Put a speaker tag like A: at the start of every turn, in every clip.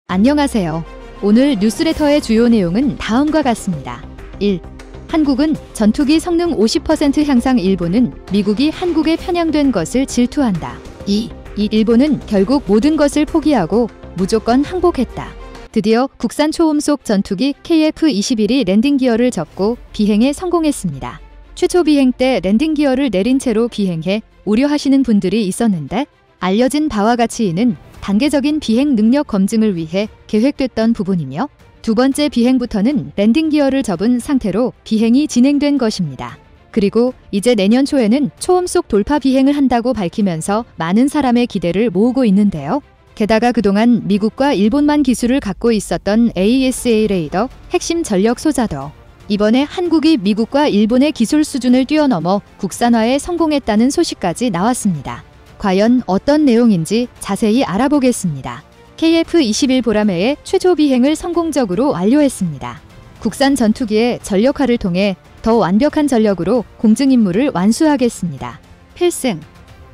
A: 안녕하세요. 오늘 뉴스레터의 주요 내용은 다음과 같습니다. 1. 한국은 전투기 성능 50% 향상. 일본은 미국이 한국에 편향된 것을 질투한다. 2. 일본은 결국 모든 것을 포기하고 무조건 항복했다. 드디어 국산 초음속 전투기 KF-21이 랜딩 기어를 접고 비행에 성공했습니다. 최초 비행 때 랜딩 기어를 내린 채로 비행해 우려하시는 분들이 있었는데, 알려진 바와 같이 이는 단계적인 비행 능력 검증을 위해 계획됐던 부분이며, 두 번째 비행부터는 랜딩 기어를 접은 상태로 비행이 진행된 것입니다. 그리고 이제 내년 초에는 초음속 돌파 비행을 한다고 밝히면서 많은 사람의 기대를 모으고 있는데요. 게다가 그동안 미국과 일본만 기술을 갖고 있었던 AESA 레이더 핵심 전력 소자도 이번에 한국이 미국과 일본의 기술 수준을 뛰어넘어 국산화에 성공했다는 소식까지 나왔습니다. 과연 어떤 내용인지 자세히 알아보겠습니다. KF-21 보라매의 최초 비행을 성공적으로 완료했습니다. 국산 전투기의 전력화를 통해 더 완벽한 전력으로 공증 임무를 완수하겠습니다. 필승!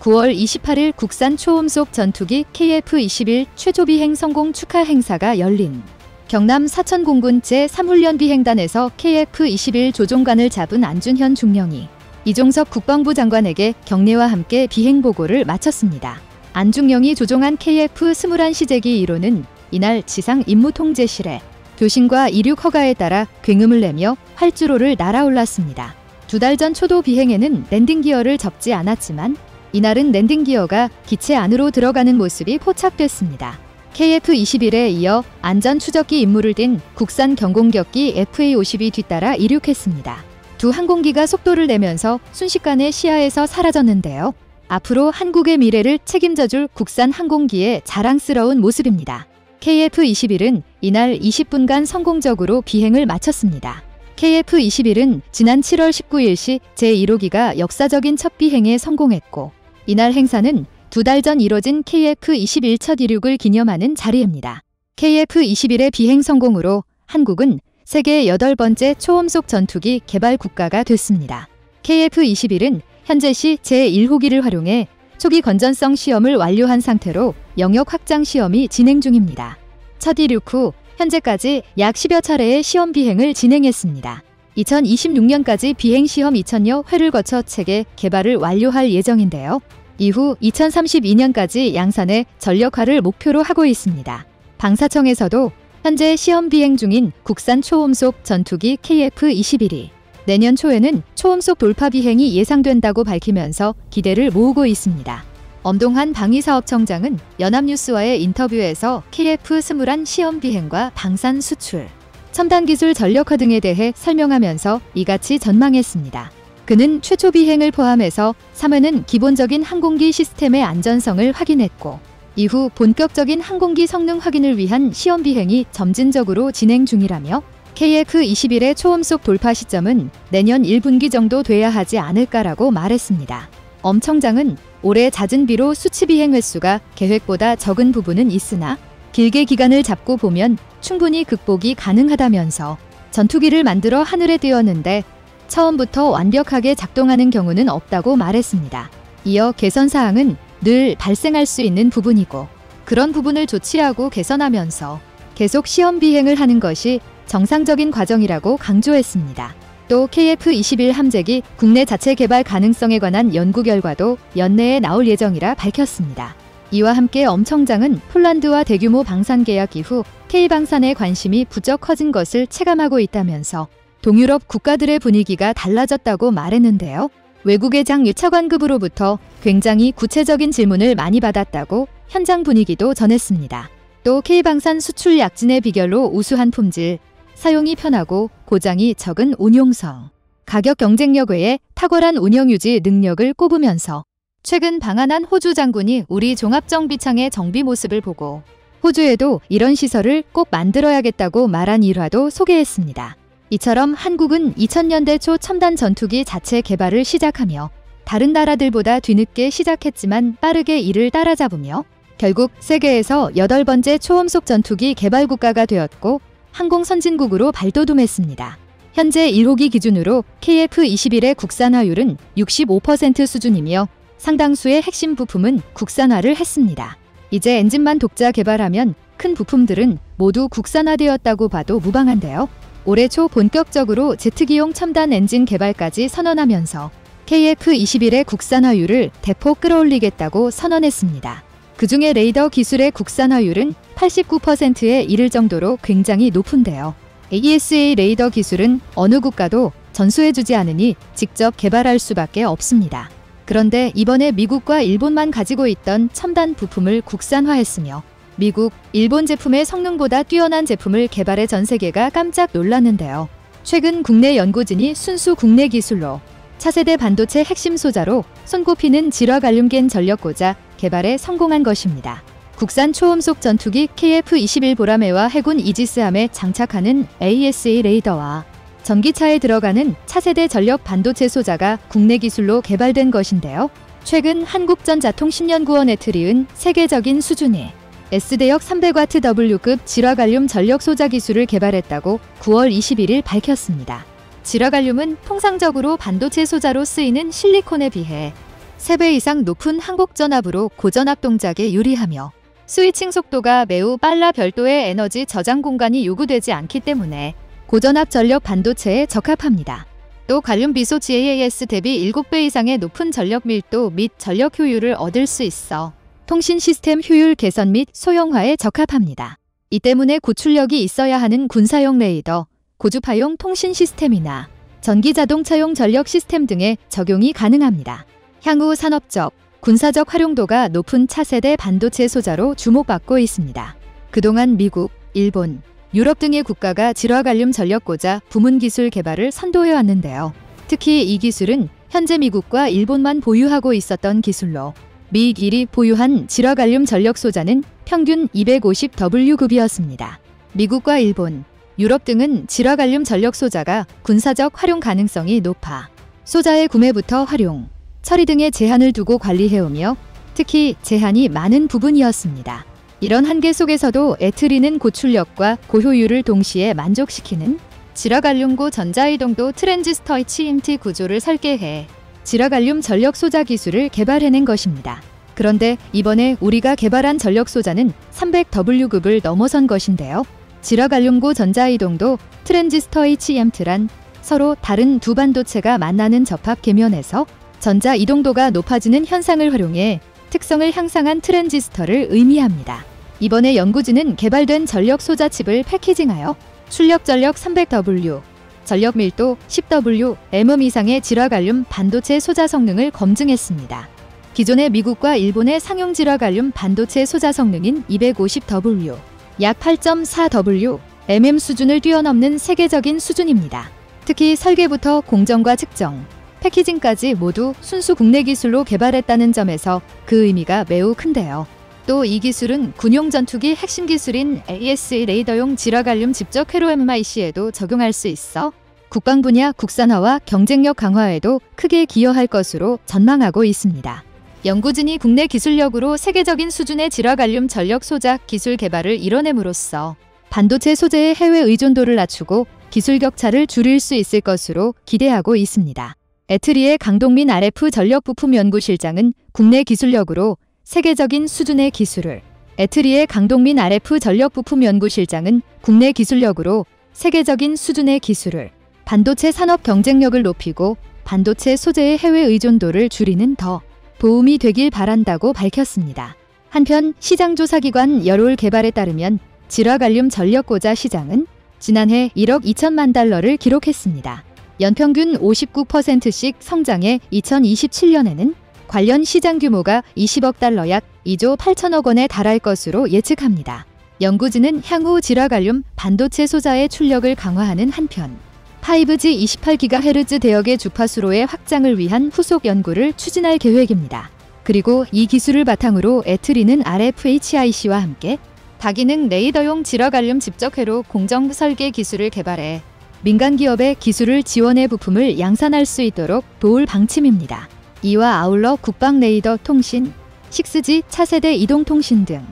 A: 9월 28일 국산 초음속 전투기 KF-21 최초 비행 성공 축하 행사가 열린 경남 사천 공군 제3훈련 비행단에서 KF-21 조종관을 잡은 안준현 중령이 이종석 국방부 장관에게 격려와 함께 비행 보고를 마쳤습니다. 안중령이 조종한 KF-21 시제기 1호는 이날 지상 임무통제실에 교신과 이륙 허가에 따라 굉음을 내며 활주로를 날아올랐습니다. 2달 전 초도 비행에는 랜딩 기어를 접지 않았지만, 이날은 랜딩 기어가 기체 안으로 들어가는 모습이 포착됐습니다. KF-21에 이어 안전 추적기 임무를 띤 국산 경공격기 FA-50이 뒤따라 이륙했습니다. 두 항공기가 속도를 내면서 순식간에 시야에서 사라졌는데요. 앞으로 한국의 미래를 책임져줄 국산 항공기의 자랑스러운 모습입니다. KF-21은 이날 20분간 성공적으로 비행을 마쳤습니다. KF-21은 지난 7월 19일시 제1호기가 역사적인 첫 비행에 성공했고, 이날 행사는 2달 전 이뤄진 KF-21 첫 이륙을 기념하는 자리입니다. KF-21의 비행 성공으로 한국은 세계 8번째 초음속 전투기 개발 국가가 됐습니다. KF-21은 현재 시 제1호기를 활용해 초기 건전성 시험을 완료한 상태로 영역 확장 시험이 진행 중입니다. 첫 이륙 후 현재까지 약 10여 차례의 시험 비행을 진행했습니다. 2026년까지 비행 시험 2000여 회를 거쳐 체계 개발을 완료할 예정인데요. 이후 2032년까지 양산의 전력화를 목표로 하고 있습니다. 방사청에서도 현재 시험 비행 중인 국산 초음속 전투기 KF-21이 내년 초에는 초음속 돌파 비행이 예상된다고 밝히면서 기대를 모으고 있습니다. 엄동한 방위사업청장은 연합뉴스와의 인터뷰에서 KF-21 시험 비행과 방산 수출, 첨단 기술 전력화 등에 대해 설명하면서 이같이 전망했습니다. 그는 최초 비행을 포함해서 3회는 기본적인 항공기 시스템의 안전성을 확인했고, 이후 본격적인 항공기 성능 확인을 위한 시험 비행이 점진적으로 진행 중이라며, KF-21의 초음속 돌파 시점은 내년 1분기 정도 돼야 하지 않을까라고 말했습니다. 엄 청장은 올해 잦은 비로 수치 비행 횟수가 계획보다 적은 부분은 있으나 길게 기간을 잡고 보면 충분히 극복이 가능하다면서, 전투기를 만들어 하늘에 띄웠는데 처음부터 완벽하게 작동하는 경우는 없다고 말했습니다. 이어 개선사항은 늘 발생할 수 있는 부분이고, 그런 부분을 조치하고 개선하면서 계속 시험 비행을 하는 것이 정상적인 과정이라고 강조했습니다. 또 KF-21 함재기 국내 자체 개발 가능성에 관한 연구 결과도 연내에 나올 예정이라 밝혔습니다. 이와 함께 엄 청장은 폴란드와 대규모 방산 계약 이후 K방산에 관심이 부쩍 커진 것을 체감하고 있다면서 동유럽 국가들의 분위기가 달라졌다고 말했는데요. 외국의 장 차관급으로부터 굉장히 구체적인 질문을 많이 받았다고 현장 분위기도 전했습니다. 또 K방산 수출 약진의 비결로 우수한 품질, 사용이 편하고 고장이 적은 운용성, 가격 경쟁력 외에 탁월한 운영 유지 능력을 꼽으면서 최근 방한한 호주 장군이 우리 종합정비창의 정비 모습을 보고 호주에도 이런 시설을 꼭 만들어야겠다고 말한 일화도 소개했습니다. 이처럼 한국은 2000년대 초 첨단 전투기 자체 개발을 시작하며 다른 나라들보다 뒤늦게 시작했지만 빠르게 이를 따라잡으며 결국 세계에서 8번째 초음속 전투기 개발 국가가 되었고 항공 선진국으로 발돋움했습니다. 현재 1호기 기준으로 KF-21의 국산화율은 65% 수준이며 상당수의 핵심 부품은 국산화를 했습니다. 이제 엔진만 독자 개발하면 큰 부품들은 모두 국산화되었다고 봐도 무방한데요. 올해 초 본격적으로 제트기용 첨단 엔진 개발까지 선언하면서 KF-21의 국산화율을 대폭 끌어올리겠다고 선언했습니다. 그중에 레이더 기술의 국산화율은 89%에 이를 정도로 굉장히 높은데요. AESA 레이더 기술은 어느 국가도 전수해주지 않으니 직접 개발할 수밖에 없습니다. 그런데 이번에 미국과 일본만 가지고 있던 첨단 부품을 국산화했으며 미국, 일본 제품의 성능보다 뛰어난 제품을 개발해 전 세계가 깜짝 놀랐는데요. 최근 국내 연구진이 순수 국내 기술로 차세대 반도체 핵심 소자로 손꼽히는 질화갈륨겐 전력고자 개발에 성공한 것입니다. 국산 초음속 전투기 KF-21 보라매와 해군 이지스함에 장착하는 AESA 레이더와 전기차에 들어가는 차세대 전력 반도체 소자가 국내 기술로 개발된 것인데요. 최근 한국전자통신연구원 에트리은 세계적인 수준의 S대역 300W급 질화갈륨 전력 소자 기술을 개발했다고 9월 21일 밝혔습니다. 질화갈륨은 통상적으로 반도체 소자로 쓰이는 실리콘에 비해 3배 이상 높은 항복전압으로 고전압 동작에 유리하며 스위칭 속도가 매우 빨라 별도의 에너지 저장 공간이 요구되지 않기 때문에 고전압 전력 반도체에 적합합니다. 또 갈륨 비소 GAAS 대비 7배 이상의 높은 전력 밀도 및 전력 효율을 얻을 수 있어 통신 시스템 효율 개선 및 소형화에 적합합니다. 이 때문에 고출력이 있어야 하는 군사용 레이더, 고주파용 통신 시스템이나 전기 자동차용 전력 시스템 등에 적용이 가능합니다. 향후 산업적, 군사적 활용도가 높은 차세대 반도체 소자로 주목받고 있습니다. 그동안 미국, 일본, 유럽 등의 국가가 질화갈륨 전력고자 부문 기술 개발을 선도해왔는데요. 특히 이 기술은 현재 미국과 일본만 보유하고 있었던 기술로 미길이 보유한 질화갈륨 전력 소자는 평균 250W급이었습니다. 미국과 일본, 유럽 등은 질화갈륨 전력 소자가 군사적 활용 가능성이 높아 소자의 구매부터 활용, 처리 등의 제한을 두고 관리해오며 특히 제한이 많은 부분이었습니다. 이런 한계 속에서도 에트리는 고출력과 고효율을 동시에 만족시키는 질화갈륨고 전자이동도 트랜지스터 HMT 구조를 설계해 질화갈륨 전력 소자 기술을 개발해낸 것입니다. 그런데 이번에 우리가 개발한 전력 소자는 300W급을 넘어선 것인데요. 질화갈륨고 전자이동도 트랜지스터 HMT란 서로 다른 두 반도체가 만나는 접합 계면에서 전자 이동도가 높아지는 현상을 활용해 특성을 향상한 트랜지스터를 의미합니다. 이번에 연구진은 개발된 전력 소자 칩을 패키징하여 출력 전력 300W, 전력 밀도 10W, mm 이상의 질화갈륨 반도체 소자 성능을 검증했습니다. 기존의 미국과 일본의 상용 질화갈륨 반도체 소자 성능인 250W, 약 8.4W, mm 수준을 뛰어넘는 세계적인 수준입니다. 특히 설계부터 공정과 측정, 패키징까지 모두 순수 국내 기술로 개발했다는 점에서 그 의미가 매우 큰데요. 또 이 기술은 군용 전투기 핵심 기술인 AESA 레이더용 질화갈륨 집적 회로 MIC에도 적용할 수 있어 국방 분야 국산화와 경쟁력 강화에도 크게 기여할 것으로 전망하고 있습니다. 연구진이 국내 기술력으로 세계적인 수준의 질화갈륨 전력 소자 기술 개발을 이뤄냄으로써 반도체 소재의 해외 의존도를 낮추고 기술 격차를 줄일 수 있을 것으로 기대하고 있습니다. 에트리의 강동민 RF 전력부품 연구실장은 국내 기술력으로 세계적인 수준의 기술을, 에트리의 강동민 RF 전력부품 연구실장은 국내 기술력으로 세계적인 수준의 기술을, 반도체 산업 경쟁력을 높이고 반도체 소재의 해외 의존도를 줄이는 더 도움이 되길 바란다고 밝혔습니다. 한편 시장조사기관 여롤 개발에 따르면 질화갈륨 전력고자 시장은 지난해 1억 2천만 달러를 기록했습니다. 연평균 59%씩 성장해 2027년에는 관련 시장 규모가 20억 달러 약 2조 8천억 원에 달할 것으로 예측합니다. 연구진은 향후 질화갈륨 반도체 소자의 출력을 강화하는 한편 5G 28GHz 대역의 주파수로의 확장을 위한 후속 연구를 추진할 계획입니다. 그리고 이 기술을 바탕으로 에트리는 RFHIC와 함께 다기능 레이더용 질화갈륨 집적회로 공정 설계 기술을 개발해 민간 기업의 기술을 지원해 부품을 양산할 수 있도록 도울 방침입니다. 이와 아울러 국방 레이더 통신, 6G 차세대 이동통신 등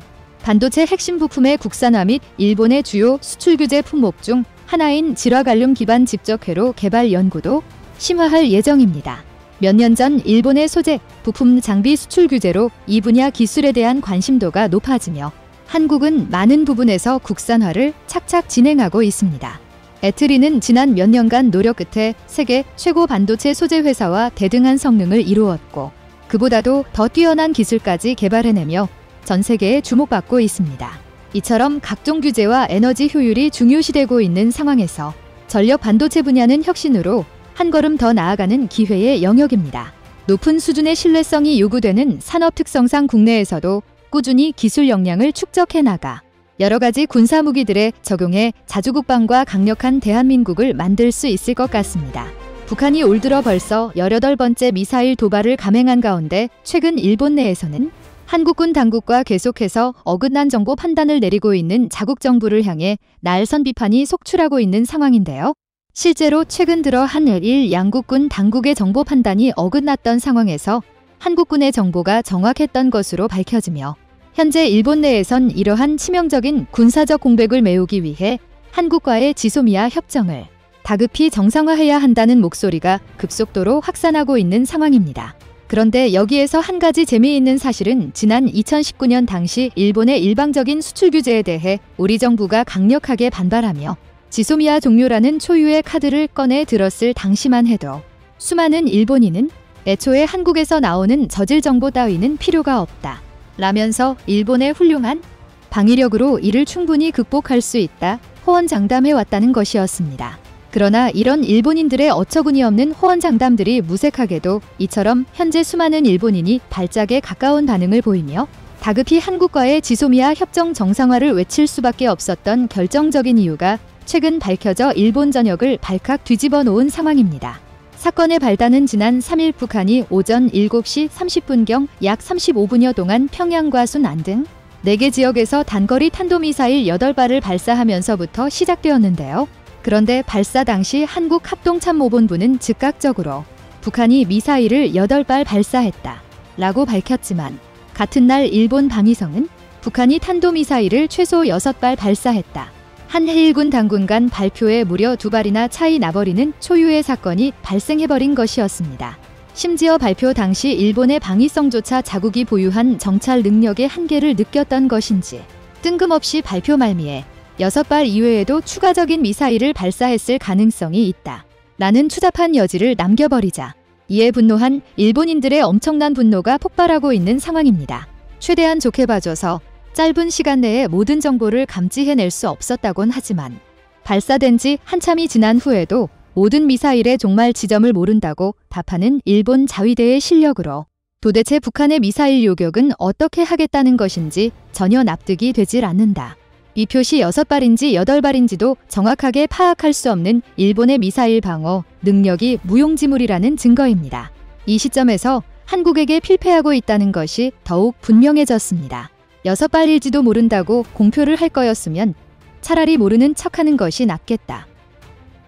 A: 반도체 핵심 부품의 국산화 및 일본의 주요 수출 규제 품목 중 하나인 질화갈륨 기반 집적회로 개발 연구도 심화할 예정입니다. 몇 년 전 일본의 소재, 부품 장비 수출 규제로 이 분야 기술에 대한 관심도가 높아지며 한국은 많은 부분에서 국산화를 착착 진행하고 있습니다. 애트리는 지난 몇 년간 노력 끝에 세계 최고 반도체 소재 회사와 대등한 성능을 이루었고 그보다도 더 뛰어난 기술까지 개발해내며 전 세계에 주목받고 있습니다. 이처럼 각종 규제와 에너지 효율이 중요시되고 있는 상황에서 전력 반도체 분야는 혁신으로 한 걸음 더 나아가는 기회의 영역입니다. 높은 수준의 신뢰성이 요구되는 산업 특성상 국내에서도 꾸준히 기술 역량을 축적해 나가 여러 가지 군사 무기들에 적용해 자주국방과 강력한 대한민국을 만들 수 있을 것 같습니다. 북한이 올 들어 벌써 18번째 미사일 도발을 감행한 가운데 최근 일본 내에서는 한국군 당국과 계속해서 어긋난 정보 판단을 내리고 있는 자국 정부를 향해 날선 비판이 속출하고 있는 상황인데요. 실제로 최근 들어 한일 양국군 당국의 정보 판단이 어긋났던 상황에서 한국군의 정보가 정확했던 것으로 밝혀지며 현재 일본 내에선 이러한 치명적인 군사적 공백을 메우기 위해 한국과의 지소미아 협정을 다급히 정상화해야 한다는 목소리가 급속도로 확산하고 있는 상황입니다. 그런데 여기에서 한 가지 재미있는 사실은 지난 2019년 당시 일본의 일방적인 수출 규제에 대해 우리 정부가 강력하게 반발하며 지소미아 종료라는 초유의 카드를 꺼내 들었을 당시만 해도 수많은 일본인은 애초에 한국에서 나오는 저질 정보 따위는 필요가 없다 라면서 일본의 훌륭한 방위력으로 이를 충분히 극복할 수 있다 호언장담해왔다는 것이었습니다. 그러나 이런 일본인들의 어처구니 없는 호언장담들이 무색하게도 이처럼 현재 수많은 일본인이 발작에 가까운 반응을 보이며 다급히 한국과의 지소미아 협정 정상화를 외칠 수밖에 없었던 결정적인 이유가 최근 밝혀져 일본 전역을 발칵 뒤집어 놓은 상황입니다. 사건의 발단은 지난 3일 북한이 오전 7시 30분경 약 35분여 동안 평양과 순안 등 4개 지역에서 단거리 탄도미사일 8발을 발사하면서부터 시작되었는데요. 그런데 발사 당시 한국합동참모본부는 즉각적으로 북한이 미사일을 8발 발사했다 라고 밝혔지만 같은 날 일본 방위성은 북한이 탄도미사일을 최소 6발 발사했다. 한해일군 당군 간 발표에 무려 2발이나 차이 나버리는 초유의 사건이 발생해버린 것이었습니다. 심지어 발표 당시 일본의 방위성조차 자국이 보유한 정찰 능력의 한계를 느꼈던 것인지 뜬금없이 발표 말미에 6발 이외에도 추가적인 미사일을 발사했을 가능성이 있다 라는 추잡한 여지를 남겨버리자 이에 분노한 일본인들의 엄청난 분노가 폭발하고 있는 상황입니다. 최대한 좋게 봐줘서 짧은 시간 내에 모든 정보를 감지해낼 수 없었다곤 하지만 발사된 지 한참이 지난 후에도 모든 미사일의 종말 지점을 모른다고 답하는 일본 자위대의 실력으로 도대체 북한의 미사일 요격은 어떻게 하겠다는 것인지 전혀 납득이 되질 않는다. 이 표시 6발인지 8발인지도 정확하게 파악할 수 없는 일본의 미사일 방어 능력이 무용지물이라는 증거입니다. 이 시점에서 한국에게 필패하고 있다는 것이 더욱 분명해졌습니다. 6발일지도 모른다고 공표를 할 거였으면 차라리 모르는 척하는 것이 낫겠다.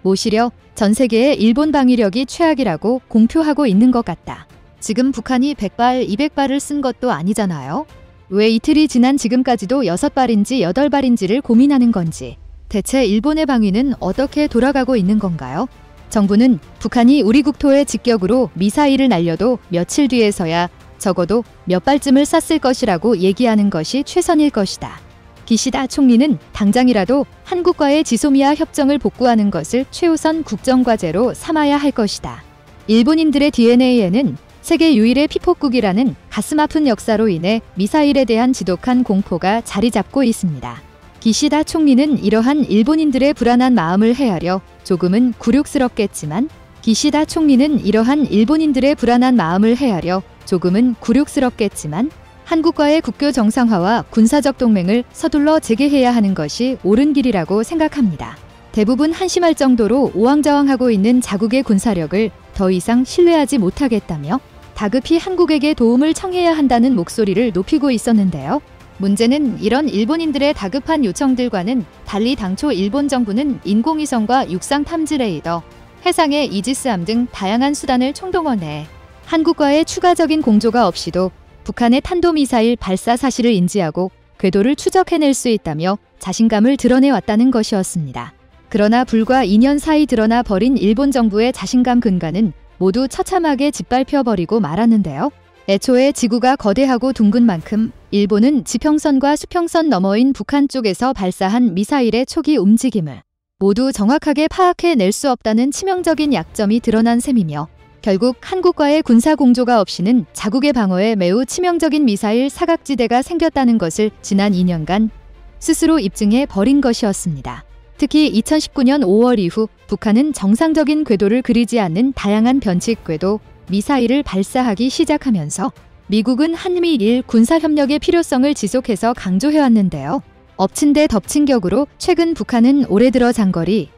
A: 모시려 전 세계의 일본 방위력이 최악이라고 공표하고 있는 것 같다. 지금 북한이 100발, 200발을 쓴 것도 아니잖아요. 왜 이틀이 지난 지금까지도 6발인지 8발인지를 고민하는 건지 대체 일본의 방위는 어떻게 돌아가고 있는 건가요? 정부는 북한이 우리 국토에 직격으로 미사일을 날려도 며칠 뒤에서야 적어도 몇 발쯤을 쐈을 것이라고 얘기하는 것이 최선일 것이다. 기시다 총리는 당장이라도 한국과의 지소미아 협정을 복구하는 것을 최우선 국정과제로 삼아야 할 것이다. 일본인들의 DNA에는 세계 유일의 피폭국이라는 가슴 아픈 역사로 인해 미사일에 대한 지독한 공포가 자리 잡고 있습니다. 기시다 총리는 이러한 일본인들의 불안한 마음을 헤아려 조금은 굴욕스럽겠지만 한국과의 국교 정상화와 군사적 동맹을 서둘러 재개해야 하는 것이 옳은 길이라고 생각합니다. 대부분 한심할 정도로 우왕좌왕하고 있는 자국의 군사력을 더 이상 신뢰하지 못하겠다며 다급히 한국에게 도움을 청해야 한다는 목소리를 높이고 있었는데요. 문제는 이런 일본인들의 다급한 요청들과는 달리 당초 일본 정부는 인공위성과 육상 탐지 레이더, 해상의 이지스함 등 다양한 수단을 총동원해 한국과의 추가적인 공조가 없이도 북한의 탄도미사일 발사 사실을 인지하고 궤도를 추적해낼 수 있다며 자신감을 드러내왔다는 것이었습니다. 그러나 불과 2년 사이 드러나 버린 일본 정부의 자신감 근간은 모두 처참하게 짓밟혀버리고 말았는데요. 애초에 지구가 거대하고 둥근 만큼 일본은 지평선과 수평선 너머인 북한 쪽에서 발사한 미사일의 초기 움직임을 모두 정확하게 파악해낼 수 없다는 치명적인 약점이 드러난 셈이며 결국 한국과의 군사 공조가 없이는 자국의 방어에 매우 치명적인 미사일 사각지대가 생겼다는 것을 지난 2년간 스스로 입증해 버린 것이었습니다. 특히 2019년 5월 이후 북한은 정상적인 궤도를 그리지 않는 다양한 변칙 궤도 미사일을 발사하기 시작하면서 미국은 한미일 군사협력의 필요성을 지속해서 강조해왔는데요. 엎친 데 덮친 격으로 최근 북한은 올해 들어 장거리,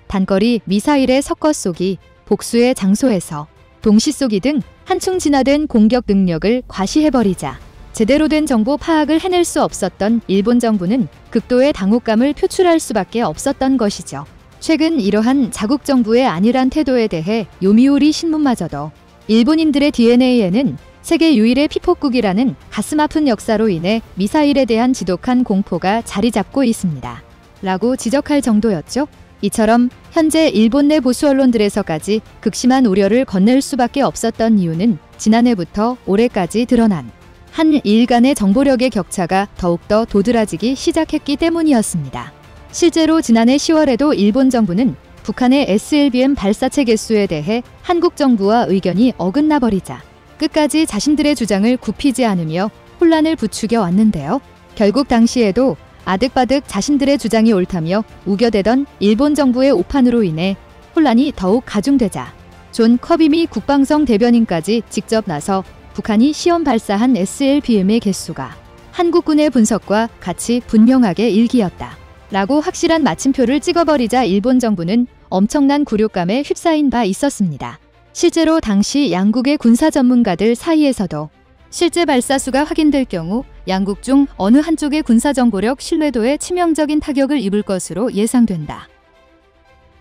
A: 단거리 미사일의 섞어 쏘기, 복수의 장소에서 동시 쏘기 등 한층 진화된 공격 능력을 과시해버리자 제대로 된 정보 파악을 해낼 수 없었던 일본 정부는 극도의 당혹감을 표출할 수밖에 없었던 것이죠. 최근 이러한 자국 정부의 안일한 태도에 대해 요미우리 신문마저도 일본인들의 DNA에는 세계 유일의 피폭국이라는 가슴 아픈 역사로 인해 미사일에 대한 지독한 공포가 자리 잡고 있습니다. 라고 지적할 정도였죠. 이처럼 현재 일본 내 보수 언론들에서까지 극심한 우려를 건넬 수밖에 없었던 이유는 지난해부터 올해까지 드러난 한일 간의 정보력의 격차가 더욱더 도드라지기 시작했기 때문이었습니다. 실제로 지난해 10월에도 일본 정부는 북한의 SLBM 발사체 개수에 대해 한국 정부와 의견이 어긋나 버리자 끝까지 자신들의 주장을 굽히지 않으며 혼란을 부추겨 왔는데요. 결국 당시에도 아득바득 자신들의 주장이 옳다며 우겨대던 일본 정부의 오판으로 인해 혼란이 더욱 가중되자 존 커비미 국방성 대변인까지 직접 나서 북한이 시험 발사한 SLBM의 개수가 한국군의 분석과 같이 분명하게 일기였다 라고 확실한 마침표를 찍어버리자 일본 정부는 엄청난 굴욕감에 휩싸인 바 있었습니다. 실제로 당시 양국의 군사 전문가들 사이에서도 실제 발사수가 확인될 경우 양국 중 어느 한쪽의 군사정보력 신뢰도에 치명적인 타격을 입을 것으로 예상된다.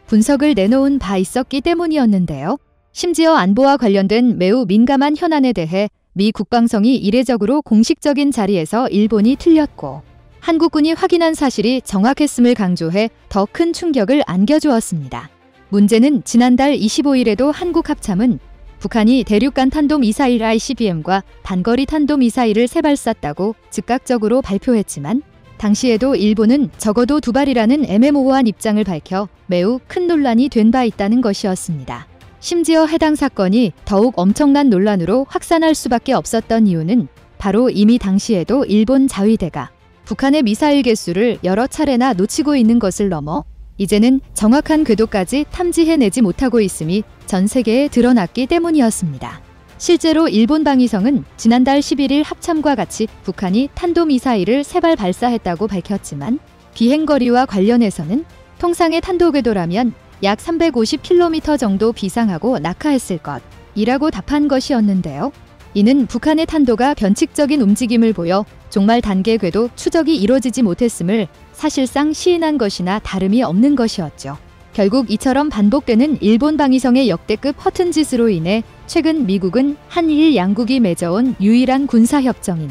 A: 분석을 내놓은 바 있었기 때문이었는데요. 심지어 안보와 관련된 매우 민감한 현안에 대해 미 국방성이 이례적으로 공식적인 자리에서 일본이 틀렸고 한국군이 확인한 사실이 정확했음을 강조해 더 큰 충격을 안겨주었습니다. 문제는 지난달 25일에도 한국 합참은 북한이 대륙간 탄도미사일 ICBM과 단거리 탄도미사일을 3발 쐈다고 즉각적으로 발표했지만 당시에도 일본은 적어도 2발이라는 애매모호한 입장을 밝혀 매우 큰 논란이 된 바 있다는 것이었습니다. 심지어 해당 사건이 더욱 엄청난 논란으로 확산할 수밖에 없었던 이유는 바로 이미 당시에도 일본 자위대가 북한의 미사일 개수를 여러 차례나 놓치고 있는 것을 넘어 이제는 정확한 궤도까지 탐지해내지 못하고 있음이 전 세계에 드러났기 때문이었습니다. 실제로 일본 방위성은 지난달 11일 합참과 같이 북한이 탄도미사일을 3발 발사했다고 밝혔지만 비행거리와 관련해서는 통상의 탄도궤도라면 약 350km 정도 비상하고 낙하했을 것이라고 답한 것이었는데요. 이는 북한의 탄도가 변칙적인 움직임을 보여 종말 단계 궤도 추적이 이뤄지지 못했음을 사실상 시인한 것이나 다름이 없는 것이었죠. 결국 이처럼 반복되는 일본 방위성의 역대급 허튼 짓으로 인해 최근 미국은 한일 양국이 맺어온 유일한 군사협정인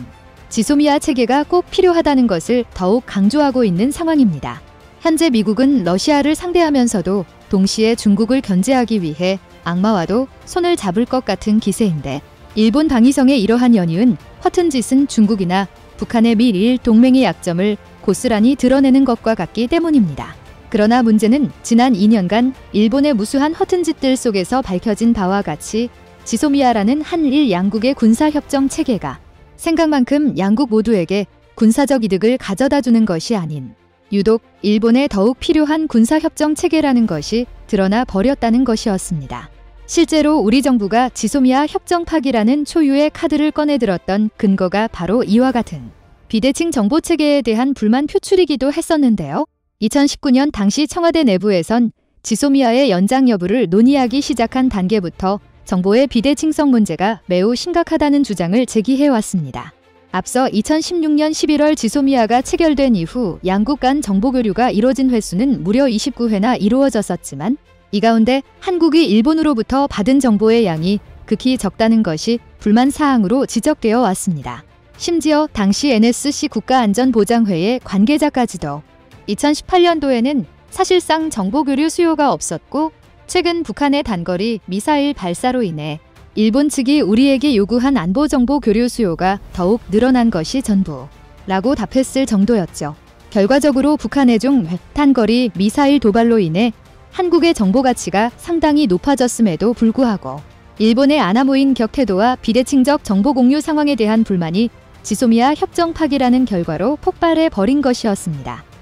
A: 지소미아 체계가 꼭 필요하다는 것을 더욱 강조하고 있는 상황입니다. 현재 미국은 러시아를 상대하면서도 동시에 중국을 견제하기 위해 악마와도 손을 잡을 것 같은 기세인데 일본 방위성의 이러한 연이은 허튼 짓은 중국이나 북한의 미일 동맹의 약점을 고스란히 드러내는 것과 같기 때문입니다. 그러나 문제는 지난 2년간 일본의 무수한 허튼 짓들 속에서 밝혀진 바와 같이 지소미아라는 한일 양국의 군사협정 체계가 생각만큼 양국 모두에게 군사적 이득을 가져다 주는 것이 아닌 유독 일본에 더욱 필요한 군사협정 체계라는 것이 드러나 버렸다는 것이었습니다. 실제로 우리 정부가 지소미아 협정 파기라는 초유의 카드를 꺼내들었던 근거가 바로 이와 같은 비대칭 정보체계에 대한 불만 표출이기도 했었는데요. 2019년 당시 청와대 내부에선 지소미아의 연장 여부를 논의하기 시작한 단계부터 정보의 비대칭성 문제가 매우 심각하다는 주장을 제기해왔습니다. 앞서 2016년 11월 지소미아가 체결된 이후 양국 간 정보 교류가 이뤄진 횟수는 무려 29회나 이루어졌었지만 이 가운데 한국이 일본으로부터 받은 정보의 양이 극히 적다는 것이 불만 사항으로 지적되어 왔습니다. 심지어 당시 NSC 국가안전보장회의 관계자까지도 2018년도에는 사실상 정보 교류 수요가 없었고 최근 북한의 단거리 미사일 발사로 인해 일본 측이 우리에게 요구한 안보 정보 교류 수요가 더욱 늘어난 것이 전부라고 답했을 정도였죠. 결과적으로 북한의 중 단거리 미사일 도발로 인해 한국의 정보 가치가 상당히 높아졌음에도 불구하고 일본의 아나무인 격태도와 비대칭적 정보 공유 상황에 대한 불만이 지소미아 협정 파기라는 결과로 폭발해 버린 것이었습니다.